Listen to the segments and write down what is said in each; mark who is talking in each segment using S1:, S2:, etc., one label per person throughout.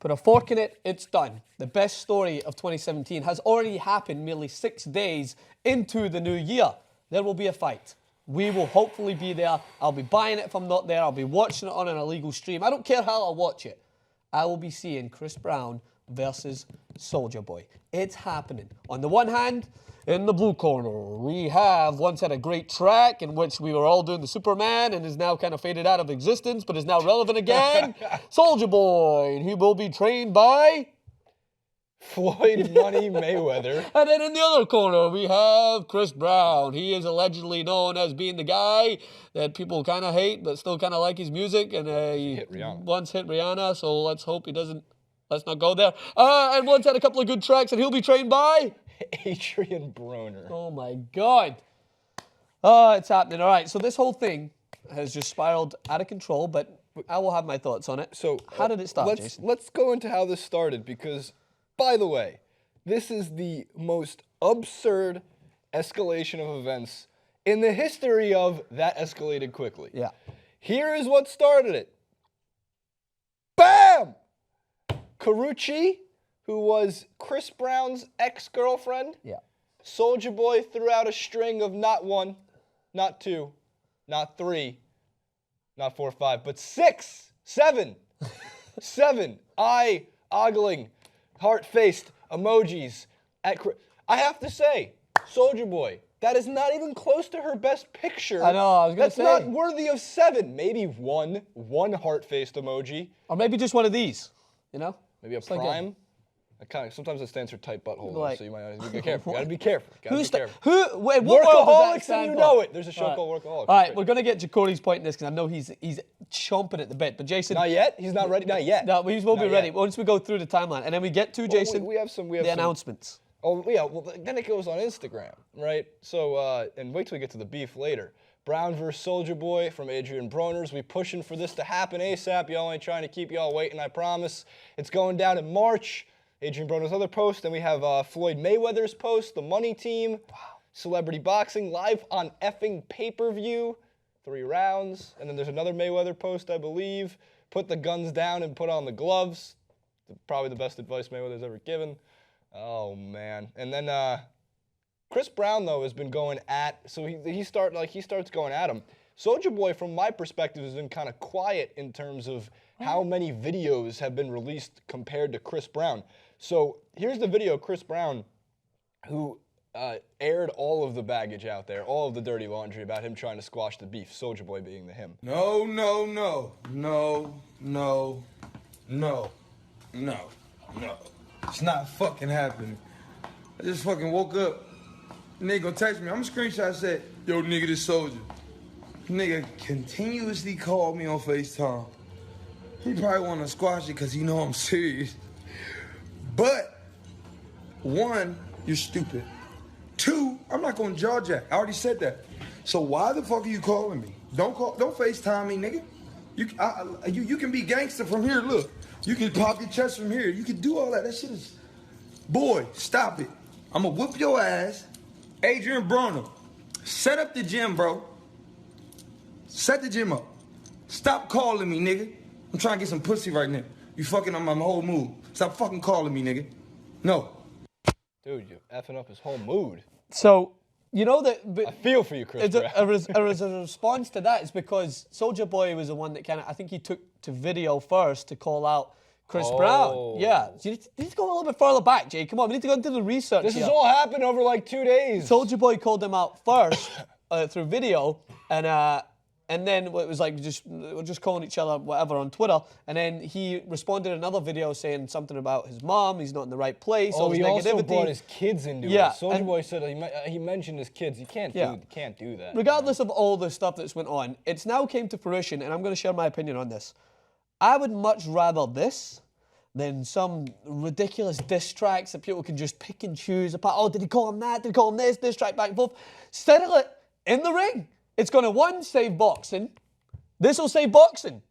S1: Put a fork in it, it's done. The best story of 2017 has already happened merely 6 days into the new year. There will be a fight. We will hopefully be there. I'll be buying it if I'm not there. I'll be watching it on an illegal stream. I don't care how I'll watch it. I will be seeing Chris Brown versus Soulja Boy. It's happening. On the one hand, in the blue corner, we have once had a great track in which we were all doing the Superman and is now kind of faded out of existence, but is now relevant again. Soulja Boy, and he will be trained by
S2: Floyd Money Mayweather.
S1: And then in the other corner, we have Chris Brown. He is allegedly known as being the guy that people kind of hate, but still kind of like his music. And he once hit Rihanna, so let's hope he doesn't. Let's not go there. And once had a couple of good tracks, and he'll be trained by
S2: Adrian Broner.
S1: Oh my God. Oh, it's happening. All right, so this whole thing has just spiraled out of control, but I will have my thoughts on it.
S2: So
S1: how did it start, Jason?
S2: Let's go into how this started, because, by the way, this is the most absurd escalation of events in the history of that escalated quickly.
S1: Yeah.
S2: Here is what started it. Bam! Carucci, who was Chris Brown's ex-girlfriend.
S1: Yeah.
S2: Soulja Boy threw out a string of not one, not two, not three, not 4 or 5, but 6, 7, 7 eye-ogling, heart-faced emojis at I have to say, Soulja Boy, that is not even close to her best picture.
S1: I know, I was going to say.
S2: That's not worthy of 7. Maybe one heart-faced emoji.
S1: Or maybe just one of these, you know?
S2: Maybe a
S1: It's
S2: prime. Sometimes it stands for tight butthole,
S1: like,
S2: so you might be careful. Gotta be careful.
S1: Wait, what world does that
S2: Workaholics,
S1: stand
S2: and you
S1: for?
S2: know it. There's a show called Workaholics.
S1: All right, we're going to get Jacory's point in this because I know he's chomping at the bit. But Jason...
S2: Not yet? He's not ready? Not yet.
S1: No, we will be
S2: Not
S1: ready
S2: yet.
S1: once we go through the timeline. And then we get to, Jason,
S2: we have some
S1: announcements.
S2: Oh, yeah, well, then it goes on Instagram, right? So, and wait till we get to the beef later. Brown versus Soulja Boy from Adrian Broner's. We pushing for this to happen ASAP. Y'all ain't trying to keep y'all waiting, I promise. It's going down in March. Adrian Broner's other post. Then we have Floyd Mayweather's post, the Money Team. Wow. Celebrity Boxing, live on effing pay-per-view. 3 rounds. And then there's another Mayweather post, I believe. Put the guns down and put on the gloves. Probably the best advice Mayweather's ever given. Oh, man. And then Chris Brown, though, has been going at, so he starts going at him. Soulja Boy, from my perspective, has been kind of quiet in terms of how many videos have been released compared to Chris Brown. So here's the video of Chris Brown, who aired all of the baggage out there, all of the dirty laundry about him trying to squash the beef, Soulja Boy being the him.
S3: No, no, no, no, no, no, no, no. It's not fucking happening. I just fucking woke up. Nigga gonna text me. I'm gonna screenshot said, yo, nigga, this Soulja. Nigga continuously called me on FaceTime. He probably wanna squash it because he know I'm serious. But, 1, you're stupid. 2, I'm not gonna jaw jack. I already said that. So why the fuck are you calling me? Don't FaceTime me, nigga. You can be gangster from here, look. You can pop your chest from here. You can do all that. That shit is... Boy, stop it. I'm gonna whoop your ass. Adrian Broner, set up the gym, bro. Set the gym up. Stop calling me, nigga. I'm trying to get some pussy right now. You fucking on my whole mood. Stop fucking calling me, nigga. No.
S2: Dude, you're effing up his whole mood.
S1: So, you know that...
S2: I feel for you, Chris Brown.
S1: A response to that is because Soulja Boy was the one that kind of... I think he took to video first to call out Chris Brown. Yeah. So you need to go a little bit further back, Jay. Come on, we need to go into the research
S2: This
S1: here.
S2: has all happened over like 2 days.
S1: Soulja Boy called him out first through video, and then it was like we're just calling each other whatever on Twitter, and then he responded to another video saying something about his mom, he's not in the right place.
S2: Oh,
S1: his
S2: he also
S1: negativity.
S2: brought his kids into it. Soulja Boy said he mentioned his kids. You can't do that.
S1: Regardless of all the stuff that's went on, it's now came to fruition, and I'm going to share my opinion on this. I would much rather this than some ridiculous diss tracks that people can just pick and choose apart. Oh, did he call him that? Did he call him this? Diss track back and forth. Settle it in the ring. It's going to, 1, save boxing. This will save boxing.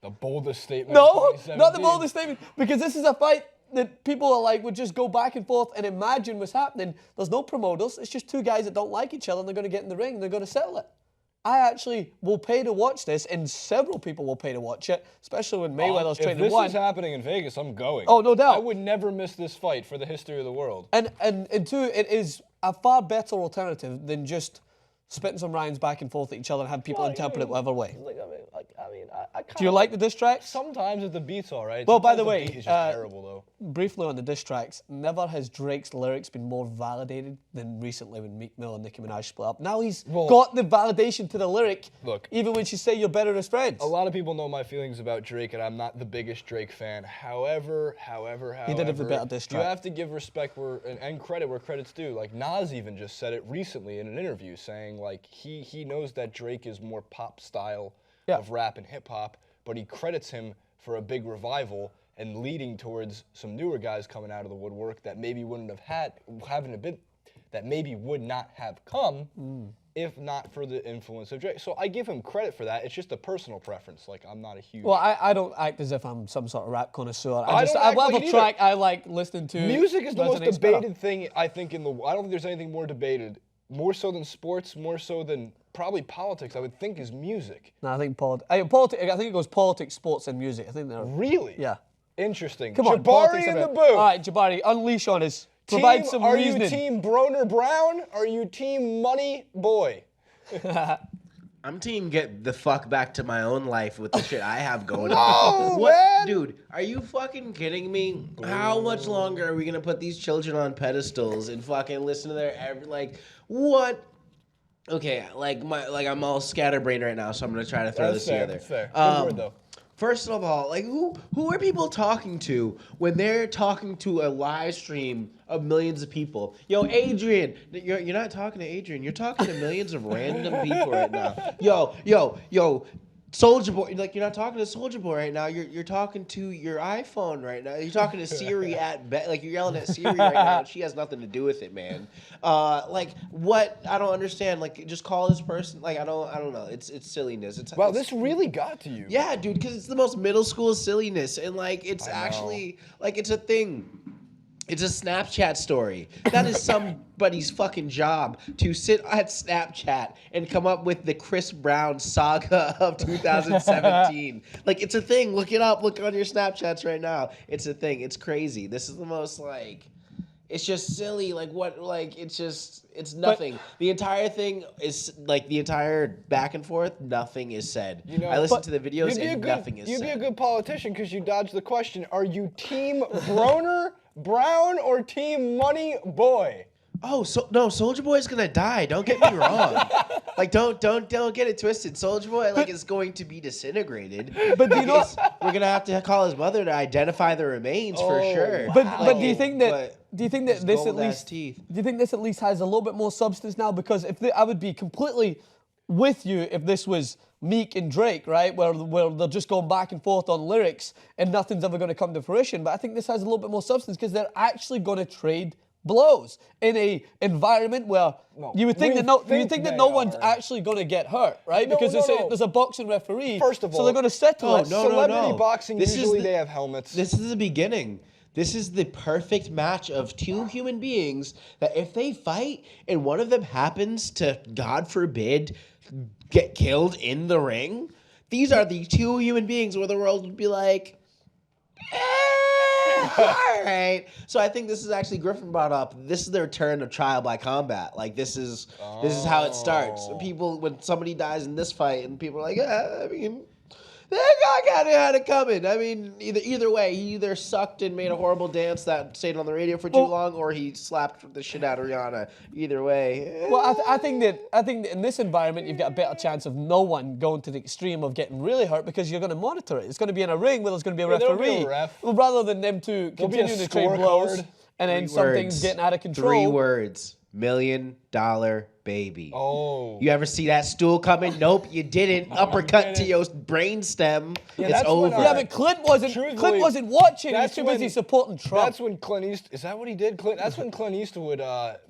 S2: The boldest statement.
S1: No, not the boldest statement. Because this is a fight that people are like, would just go back and forth and imagine what's happening. There's no promoters. It's just 2 guys that don't like each other and they're going to get in the ring and they're going to settle it. I actually will pay to watch this, and several people will pay to watch it, especially when Mayweather's training
S2: If
S1: one.
S2: this is happening in Vegas, I'm going.
S1: Oh, no doubt.
S2: I would never miss this fight for the history of the world.
S1: And two, it is a far better alternative than just spitting some rhymes back and forth at each other and have people interpret it whatever way.
S2: I
S1: Do you like the diss tracks?
S2: Sometimes if the beat's all right.
S1: Well, by the
S2: Sometimes
S1: way,
S2: beat is just terrible though.
S1: Briefly on the diss tracks, never has Drake's lyrics been more validated than recently when Meek Mill and Nicki Minaj split up. Now he's got the validation to the lyric,
S2: Look,
S1: even when she say you're better as friends.
S2: A lot of people know my feelings about Drake, and I'm not the biggest Drake fan. However,
S1: he did have the better diss track.
S2: You have to give respect and credit where credit's due. Like Nas even just said it recently in an interview, saying like he knows that Drake is more pop style of rap and hip hop, but he credits him for a big revival and leading towards some newer guys coming out of the woodwork that maybe wouldn't have that maybe would not have come if not for the influence of Drake. So I give him credit for that. It's just a personal preference. Like I'm not a huge.
S1: Well, I don't act as if I'm some sort of rap connoisseur.
S2: Whatever
S1: track I like listening to.
S2: Music is the most
S1: resonates
S2: debated
S1: better.
S2: thing I think I don't think there's anything more debated, more so than sports, more so than probably politics. I would think is music.
S1: No, I think politics. I think it goes politics, sports, and music. I think they're
S2: Really?
S1: Yeah.
S2: Interesting.
S1: Come on,
S2: Jabari
S1: politics
S2: in
S1: are
S2: the
S1: it.
S2: booth.
S1: All right, Jabari, unleash on us. Provide some reasoning.
S2: Are you team Broner Brown? Are you team Money Boy?
S4: I'm team get the fuck back to my own life with the shit I have going
S2: on.
S4: What,
S2: man!
S4: Dude, are you fucking kidding me? How much longer are we gonna put these children on pedestals and fucking listen to their what? Okay, I'm all scatterbrained right now, so I'm gonna try to throw this together.
S2: That's fair. Good word though.
S4: First of all, like who are people talking to when they're talking to a live stream of millions of people? Yo, Adrian, you're not talking to Adrian. You're talking to millions of random people right now. Yo, Soulja Boy, like you're not talking to Soulja Boy right now. You're talking to your iPhone right now. You're talking to Siri like you're yelling at Siri right now. She has nothing to do with it, man. Like what? I don't understand. Like just call this person. Like I don't know. It's silliness.
S2: This really got to you.
S4: Yeah, dude, because it's the most middle school silliness, and like it's actually like it's a thing. It's a Snapchat story. That is somebody's fucking job to sit at Snapchat and come up with the Chris Brown saga of 2017. Like, it's a thing. Look it up. Look on your Snapchats right now. It's a thing. It's crazy. This is the most, like... It's just silly. Like, what... Like, it's nothing. The entire thing is... Like, the entire back and forth, nothing is said. You know, I listen to the videos and nothing is said.
S2: You'd be a good politician because you dodged the question. Are you team Broner Brown or team Money Boy?
S4: Oh, no, Soulja Boy is gonna die. Don't get me wrong. Like, don't get it twisted. Soulja Boy is going to be disintegrated.
S1: But do you know?
S4: We're gonna have to call his mother to identify the remains for sure.
S1: But do you think that this at least?
S4: Teeth.
S1: Do you think this at least has a little bit more substance now? Because I would be completely with you if this was Meek and Drake, right, where they're just going back and forth on lyrics and nothing's ever going to come to fruition. But I think this has a little bit more substance because they're actually going to trade blows in a environment where you would think that no one's actually going to get hurt, right? Because there's a boxing referee.
S2: First of all,
S1: so they're going to settle it.
S2: Celebrity boxing usually they have helmets.
S4: This is the beginning. This is the perfect match of two human beings that if they fight and one of them happens to, God forbid, get killed in the ring, these are the two human beings where the world would be like, all right. So I think this is actually Griffin brought up. This is the return of trial by combat. Like this is how it starts. People, when somebody dies in this fight, and people are like, I mean, that guy kind of had it coming. I mean, either way, he either sucked and made a horrible dance that stayed on the radio for too long, or he slapped the shit out of Rihanna. Either way.
S1: Well, I think that in this environment, you've got a better chance of no one going to the extreme of getting really hurt because you're going to monitor it. It's going to be in a ring where there's going to be a referee.
S2: There'll be a ref.
S1: Well, rather than them two continuing to trade blows and then something's getting out of control.
S4: 3 words. $1 million baby.
S2: Oh.
S4: You ever see that stool coming? Nope, you didn't. Uppercut to your brainstem. It's over.
S1: Yeah, but Clint wasn't watching. He's too busy supporting Trump.
S2: That's when Clint Eastwood... Is that what he did? That's when Clint Eastwood...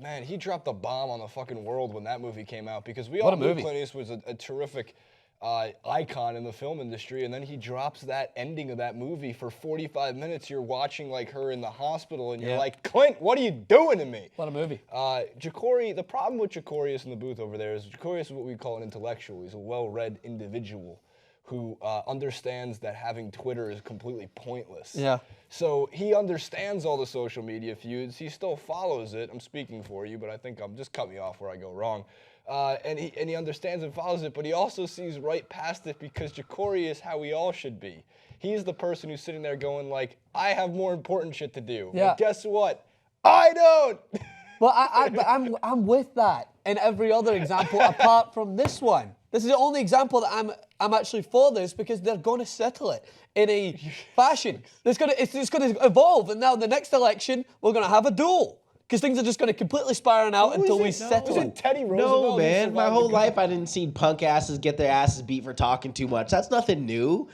S2: man, he dropped the bomb on the fucking world when that movie came out because we all knew Clint Eastwood's a terrific icon in the film industry, and then he drops that ending of that movie for 45 minutes. You're watching like her in the hospital, and you're like, Clint, what are you doing to me?
S1: What a movie.
S2: Ja'Cory, the problem with Ja'Cory in the booth over there is Ja'Cory is what we call an intellectual. He's a well-read individual who understands that having Twitter is completely pointless.
S1: Yeah.
S2: So he understands all the social media feuds. He still follows it. I'm speaking for you, but I think I'm just cut me off where I go wrong. And he understands and follows it, but he also sees right past it because Ja'Cory is how we all should be. He's the person who's sitting there going like, I have more important shit to do.
S1: Yeah.
S2: But guess what? I don't.
S1: Well, I'm with that in every other example apart from this one. This is the only example that I'm actually for this because they're going to settle it in a fashion. It's going to evolve, and now the next election we're going to have a duel because things are just going to completely spiral out until we settle
S2: Was
S1: it.
S2: it Teddy Roosevelt?
S4: No,
S2: who
S4: man. My
S2: survived
S4: whole
S2: the-
S4: life I didn't see punk asses get their asses beat for talking too much. That's nothing new.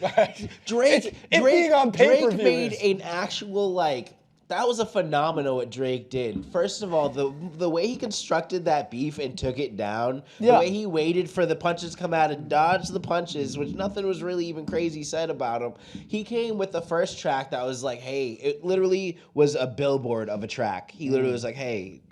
S4: Drake
S2: being on pay-per-view
S4: made
S2: is-
S4: an actual like. That was a phenomenon what Drake did. First of all, the way he constructed that beef and took it down, the way he waited for the punches to come out and dodged the punches, which nothing was really even crazy said about him. He came with the first track that was like, hey, it literally was a billboard of a track. He literally was like, hey,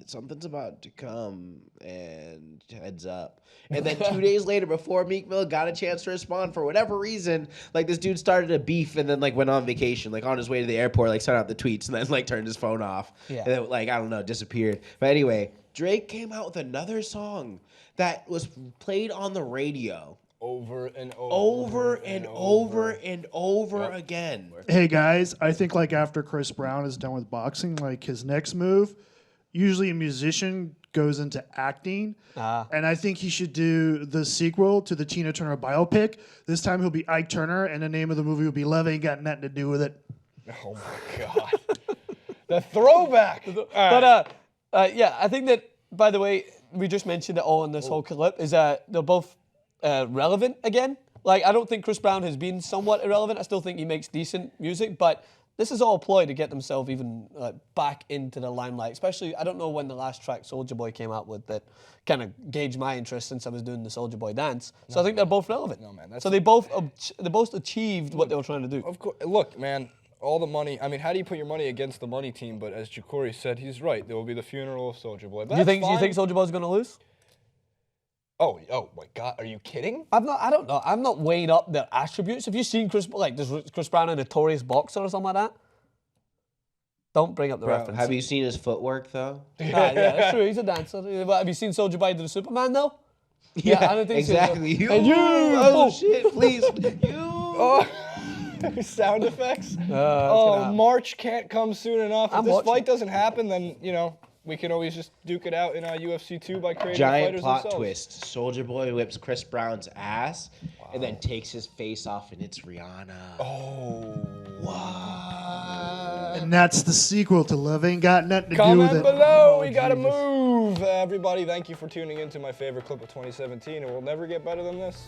S4: something's about to come and heads up. And then 2 days later, before Meek Mill got a chance to respond for whatever reason, like this dude started a beef and then like went on vacation, like on his way to the airport, like sent out the tweets and then like turned his phone off.
S1: Yeah.
S4: And then like, I don't know, disappeared. But anyway, Drake came out with another song that was played on the radio
S2: Over and
S4: over and over and over again.
S5: Hey guys, I think like after Chris Brown is done with boxing, like his next move, usually a musician goes into acting, and I think he should do the sequel to the Tina Turner biopic. This time he'll be Ike Turner, and the name of the movie will be Love Ain't Got Nothing to Do with It.
S2: Oh my God. The throwback.
S1: But yeah, I think that, by the way, we just mentioned it all in this whole clip, is that they're both relevant again. Like, I don't think Chris Brown has been somewhat irrelevant. I still think he makes decent music, but this is all a ploy to get themselves even back into the limelight. Especially, I don't know when the last track Soulja Boy came out with that kind of gauged my interest since I was doing the Soulja Boy dance. So I think they're both relevant.
S2: No, man,
S1: so they both achieved what they were trying to do.
S2: Of course. Look, man, all the money. I mean, how do you put your money against the money team? But as Ja'Cory said, he's right. There will be the funeral of Soulja Boy. But
S1: Do you
S2: that's
S1: think
S2: fine.
S1: Soulja Boy's going to lose?
S2: Oh my God, are you kidding?
S1: I don't know. I'm not weighing up their attributes. Have you seen Chris Brown a notorious boxer or something like that? Don't bring up the reference.
S4: Have you seen his footwork though?
S1: Yeah, that's true. He's a dancer. But have you seen Soulja Boy do the Superman though? Yeah, I don't think
S4: exactly.
S1: so.
S4: You,
S1: And you,
S4: oh
S1: boom.
S4: shit, please, you.
S2: Oh, sound effects.
S1: gonna
S2: March can't come soon enough. If
S1: I'm
S2: this
S1: watching.
S2: fight doesn't happen, then we can always just duke it out in UFC 2 by creating the
S4: Giant
S2: fighters
S4: plot
S2: themselves.
S4: twist. Soulja Boy whips Chris Brown's ass and then takes his face off, and it's Rihanna.
S5: And that's the sequel to Love Ain't Got Nothing to Do
S2: Comment
S5: with It.
S2: below.
S5: Oh,
S2: We gotta
S5: Jesus.
S2: move. Everybody, thank you for tuning in to my favorite clip of 2017, and we'll never get better than this.